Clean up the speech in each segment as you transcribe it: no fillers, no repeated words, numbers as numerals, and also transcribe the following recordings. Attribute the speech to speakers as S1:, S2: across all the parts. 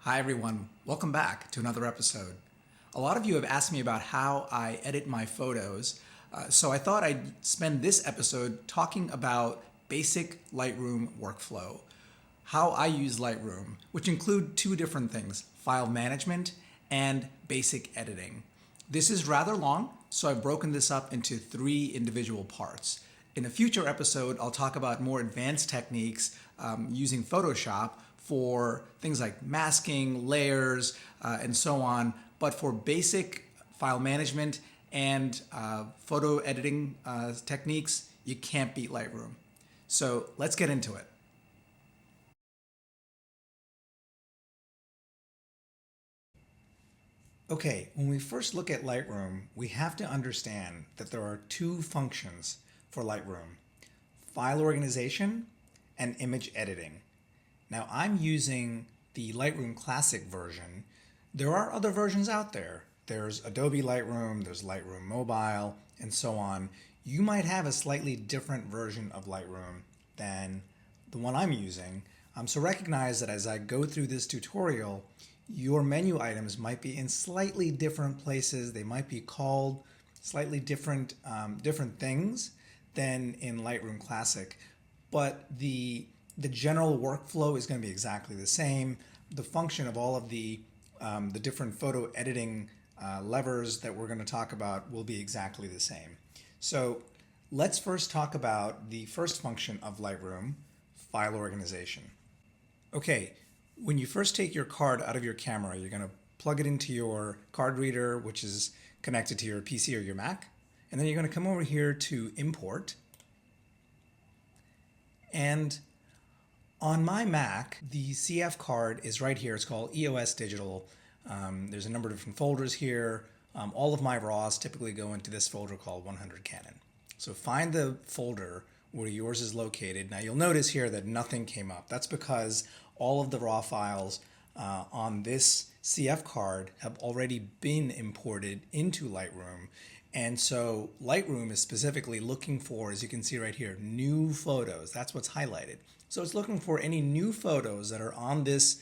S1: Hi everyone, welcome back to another episode. A lot of you have asked me about how I edit my photos, so I thought I'd spend this episode talking about basic Lightroom workflow, how I use Lightroom, which include two different things, file management and basic editing. This is rather long, so I've broken this up into three individual parts. In a future episode, I'll talk about more advanced techniques using Photoshop for things like masking, layers, and so on. But for basic file management and photo editing techniques, you can't beat Lightroom. So let's get into it. Okay, when we first look at Lightroom, we have to understand that there are two functions for Lightroom: file organization and image editing. Now I'm using the Lightroom Classic version. There are other versions out there. There's Adobe Lightroom, there's Lightroom Mobile, and so on. You might have a slightly different version of Lightroom than the one I'm using. So recognize that as I go through this tutorial, your menu items might be in slightly different places. They might be called slightly different things than in Lightroom Classic, but the general workflow is going to be exactly the same. The function of all of the different photo editing levers that we're going to talk about will be exactly the same. So let's first talk about the first function of Lightroom, file organization. Okay, when you first take your card out of your camera, you're going to plug it into your card reader, which is connected to your PC or your Mac. And then you're going to come over here to import. And on my Mac, the CF card is right here. It's called EOS Digital. There's a number of different folders here. All of my RAWs typically go into this folder called 100 Canon. So find the folder where yours is located. Now you'll notice here that nothing came up. That's because all of the RAW files on this CF card have already been imported into Lightroom. And so Lightroom is specifically looking for, as you can see right here, new photos. That's what's highlighted. So it's looking for any new photos that are on this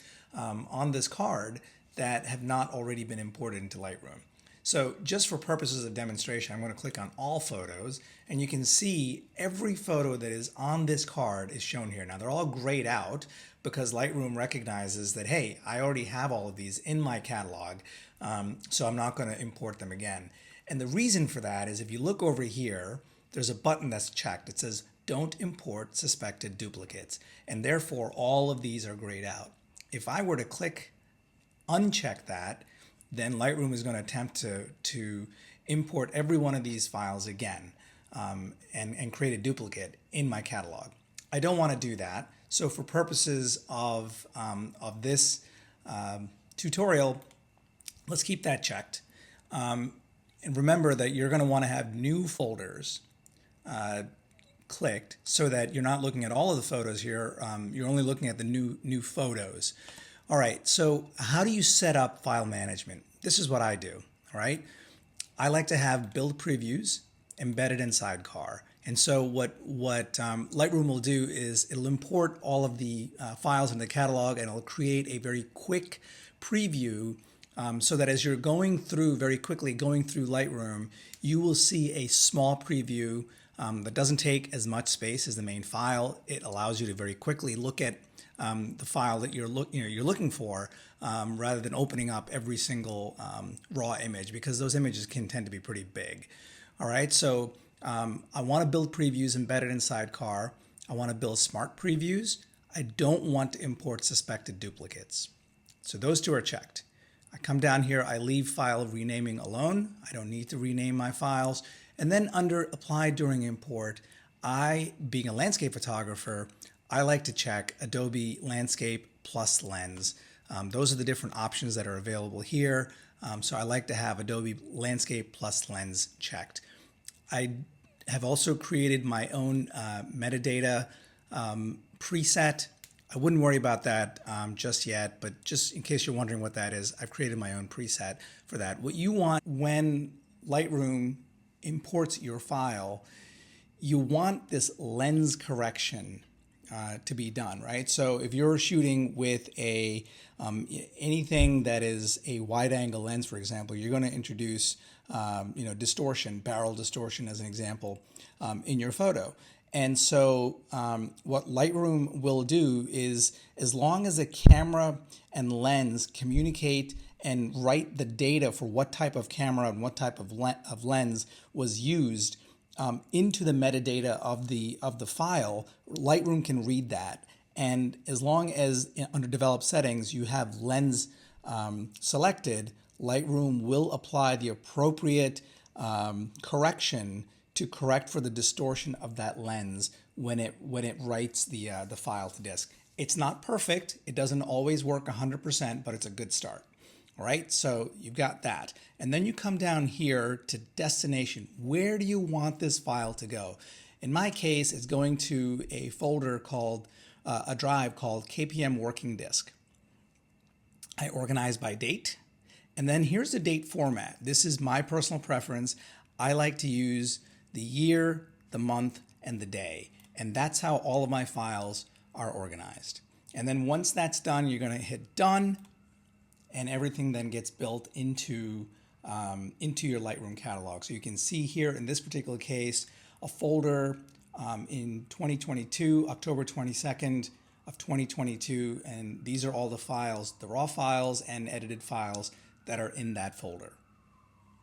S1: card that have not already been imported into Lightroom. So just for purposes of demonstration, I'm going to click on all photos, and you can see every photo that is on this card is shown here. Now they're all grayed out because Lightroom recognizes that, hey, I already have all of these in my catalog, so I'm not going to import them again. And the reason for that is if you look over here, there's a button that's checked. It says, don't import suspected duplicates. And therefore, all of these are grayed out. If I were to click uncheck that, then Lightroom is going to attempt to import every one of these files again and create a duplicate in my catalog. I don't want to do that. So for purposes of this tutorial, let's keep that checked. And remember that you're going to want to have new folders clicked so that you're not looking at all of the photos here. You're only looking at the new photos. All right, so how do you set up file management? This is what I do, all right? I like to have build previews embedded in Sidecar. And so what Lightroom will do is it'll import all of the files in the catalog, and it'll create a very quick preview so that as you're very quickly going through Lightroom, you will see a small preview that doesn't take as much space as the main file. It allows you to very quickly look at the file that you're looking for, rather than opening up every single raw image, because those images can tend to be pretty big. All right, so I want to build previews embedded in Sidecar. I want to build smart previews. I don't want to import suspected duplicates. So those two are checked. I come down here, I leave file renaming alone. I don't need to rename my files. And then under apply during import, being a landscape photographer, I like to check Adobe Landscape plus Lens. Those are the different options that are available here. So I like to have Adobe Landscape plus Lens checked. I have also created my own metadata preset. I wouldn't worry about that just yet, but just in case you're wondering what that is, I've created my own preset for that. What you want when Lightroom imports your file, you want this lens correction to be done, right? So if you're shooting with anything that is a wide angle lens, for example, you're going to introduce distortion, barrel distortion as an example, in your photo. And so what Lightroom will do is, as long as the camera and lens communicate and write the data for what type of camera and what type of lens was used into the metadata of the file, Lightroom can read that. And as long as under developed settings you have lens selected, Lightroom will apply the appropriate correction to correct for the distortion of that lens when it writes the file to disk. It's not perfect. It doesn't always work 100%, but it's a good start. All right, so you've got that. And then you come down here to destination. Where do you want this file to go? In my case, it's going to a folder called, a drive called KPM Working Disk. I organize by date. And then here's the date format. This is my personal preference. I like to use the year, the month, and the day. And that's how all of my files are organized. And then once that's done, you're going to hit done, and everything then gets built into your Lightroom catalog. So you can see here in this particular case, a folder in 2022, October 22nd of 2022, and these are all the files, the raw files and edited files that are in that folder.